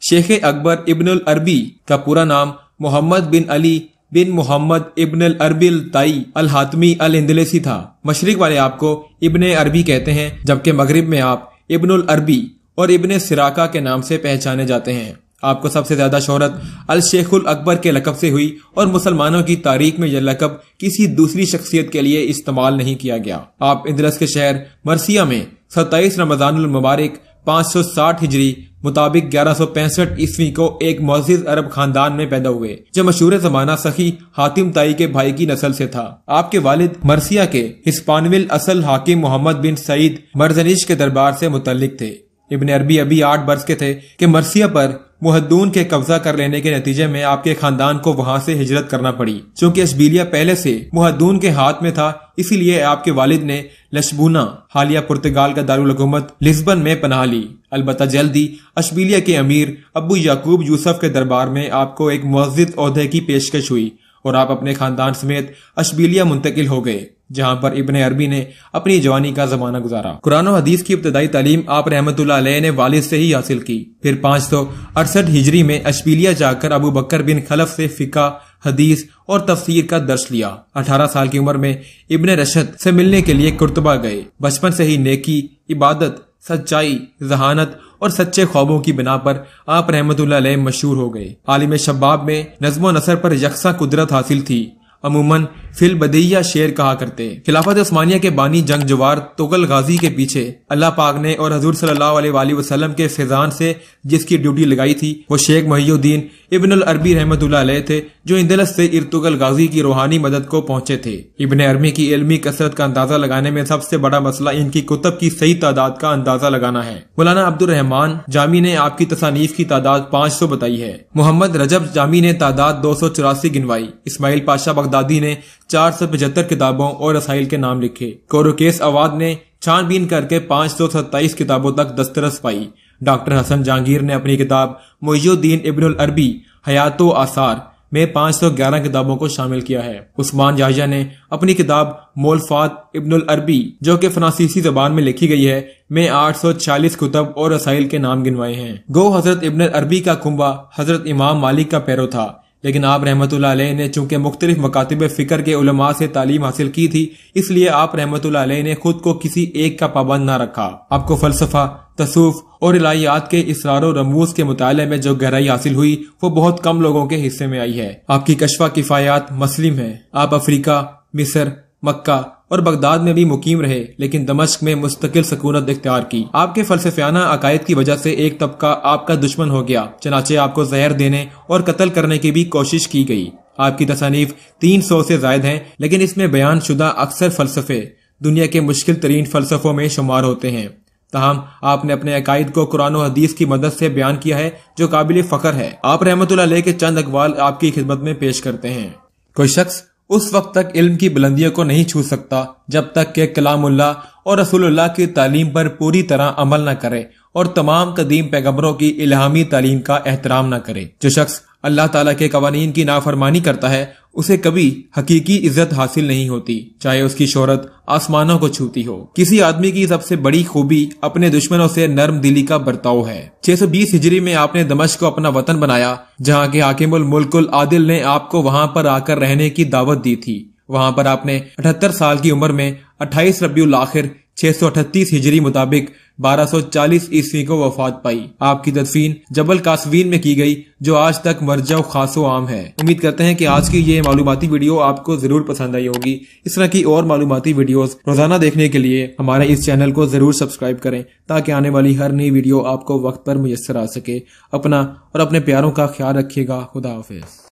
शेख अकबर इब्न अल अरबी का पूरा नाम मोहम्मद बिन अली बिन मोहम्मद इब्न अल अरबी अल ताई अल हातमी अल इंदलिसी था। मशरिक वाले आपको इब्न अरबी कहते हैं, जबकि मगरिब में आप इब्न अल अरबी और इब्न सिराका के नाम से पहचाने जाते हैं। आपको सबसे ज्यादा शोहरत अल शेखुल अकबर के लकब से हुई और मुसलमानों की तारीख में यह लकब किसी दूसरी शख्सियत के लिए इस्तेमाल नहीं किया गया। आप इंदलस के शहर मरसिया में 27 रमजानुल मुबारक 560 हिजरी मुताबिक 1165 ईस्वी को एक मुअज़्ज़िज़ अरब खानदान में पैदा हुए, जो मशहूर ज़माना सखी हातिम ताई के भाई की नस्ल से था। आपके वालिद मरसिया के हिस्पानविल असल हाकिम मोहम्मद बिन सईद मरजनिश के दरबार से मुतल्लिक थे। इब्न अरबी अभी 8 बरस के थे कि मरसिया पर मुहद्दून के कब्जा कर लेने के नतीजे में आपके खानदान को वहां से हिजरत करना पड़ी। चूंकि अशबीलिया पहले से मुहद्दून के हाथ में था, इसीलिए आपके वालिद ने लशबूना हालिया पुर्तगाल का दारुल हुकूमत लिस्बन में पनाह ली। अलबत्ता जल्दी अशबीलिया के अमीर अबू याकूब यूसुफ के दरबार में आपको एक मुअज़्ज़िज़ ओहदे की पेशकश हुई और आप अपने खानदान समेत अशबीलिया मुंतकिल हो गए, जहां पर इब्न अरबी ने अपनी जवानी का जमाना गुजारा। कुरान और हदीस की इब्तदाई तालीम आप रहमतुल्लाह अलैह ने वालिद से ही हासिल की। फिर 568 हिजरी में अशबीलिया जाकर अबू बकर बिन खलफ से फिका, हदीस और तफसीर का दर्स लिया। 18 साल की उम्र में इब्न रशद से मिलने के लिए कुर्तबा गए। बचपन से ही नेकी, इबादत, सच्चाई, जहानत और सच्चे ख्वाबों की बिना पर आप रहमतुल्लाह अलैह मशहूर हो गए। आलिम शबाब में नज़्म नसर पर यकसा कुदरत हासिल थी। अमूमन फिल बदिया शेर कहा करते। खिलाफत उस्मानिया के बानी जंग जुवार तुगल गाजी के पीछे अल्लाह पाक ने और हजूर सल्लल्लाहु अलैहि वसल्लम के फैजान से जिसकी ड्यूटी लगाई थी, वो शेख मुहियुद्दीन इब्न अल अरबी रहमतुल्लाह अलैह थे, जो इंदलस से इर्तुगल गाजी की रूहानी मदद को पहुंचे थे। इब्न अरबी की इल्मी कसरत का अंदाजा लगाने में सबसे बड़ा मसला इनकी कुतब की सही तादाद का अंदाजा लगाना है। मौलाना अब्दुल रहमान जामी ने आपकी तसानीफ की तादाद 500 बताई है। मोहम्मद रजब जामी ने तादाद 284 गिनवाई। इस्माइल पाशा बगदादी ने 475 किताबों और रसाइल के नाम लिखे। कोरोकेस अवाद ने छानबीन करके 527 किताबों तक दस्तरस पाई। डॉक्टर हसन जहांगीर ने अपनी किताब मुहियुद्दीन इब्न अल अरबी हयातो आसार में 511 किताबों को शामिल किया है। उस्मान याहिया ने अपनी किताब मोलफात इब्न अल अरबी, जो कि फ्रांसीसी जबान में लिखी गई है, में 840 कुतब और रसाइल के नाम गिनवाए हैं। गो हजरत इब्न अल अरबी का कुंबा हजरत इमाम मालिक का पैरो था, लेकिन आप रहमतुल्लाह अलैह ने चूंकि मुख्तलिफ मकातिब फिक्र के उलमा से तालीम हासिल की थी, इसलिए आप रहमतुल्लाह अलैह ने खुद को किसी एक का पाबंद न रखा। आपको फलसफा, तसूफ और इलाहियात के इसरार और रमूज के मुताले में जो गहराई हासिल हुई, वो बहुत कम लोगों के हिस्से में आई है। आपकी कशफा किफायात मसलिम है। आप अफ्रीका, मिस्र, मक्का और बगदाद में भी मुकीम रहे, लेकिन दमश्क में मुस्तकिल सकूनत इख्तियार की। आपके फलसफियाना अकायद की वजह से एक तबका आपका दुश्मन हो गया, चनाचे आपको जहर देने और कत्ल करने की भी कोशिश की गई। आपकी तसानीफ 300 से जायद हैं, लेकिन इसमें बयान शुदा अक्सर फलसफे दुनिया के मुश्किल तरीन फलसफों में शुमार होते हैं। ताहम आपने अपने अकायद को कुरान और हदीस की मदद से बयान किया है, जो काबिल फख्र है। आप रहमतुल्लाह अलैह के चंद अक़वाल आपकी खिदमत में पेश करते हैं। कोई शख्स उस वक्त तक इल्म की बुलंदियों को नहीं छू सकता जब तक कि कलामुल्लाह और रसूलुल्लाह की तालीम पर पूरी तरह अमल न करे और तमाम कदीम पैगंबरों की इल्हामी तालीम का एहतराम न करे। जो शख्स अल्लाह ताला के कवानीन की नाफरमानी करता है, उसे कभी हकीकी इज्जत हासिल नहीं होती, चाहे उसकी शोहरत आसमानों को छूती हो। किसी आदमी की सबसे बड़ी खूबी अपने दुश्मनों से नर्म दिली का बर्ताव है। 620 हिजरी में आपने दमश्क को अपना वतन बनाया, जहाँ के हाकिमुल मुल्कुल आदिल ने आपको वहां पर आकर रहने की दावत दी थी। वहां पर आपने 78 साल की उम्र में 28 रबीउल आखिर 638 हिजरी मुताबिक 1240 ईस्वी को वफात पाई। आपकी तदफीन जबल कासवीन में की गई, जो आज तक मरजा खासो आम है। उम्मीद करते हैं कि आज की ये मालूमाती वीडियो आपको जरूर पसंद आई होगी। इस तरह की और मालूमाती वीडियोस रोजाना देखने के लिए हमारे इस चैनल को जरूर सब्सक्राइब करें, ताकि आने वाली हर नई वीडियो आपको वक्त पर मुयस्सर आ सके। अपना और अपने प्यारों का ख्याल रखिएगा। खुदा हाफिज।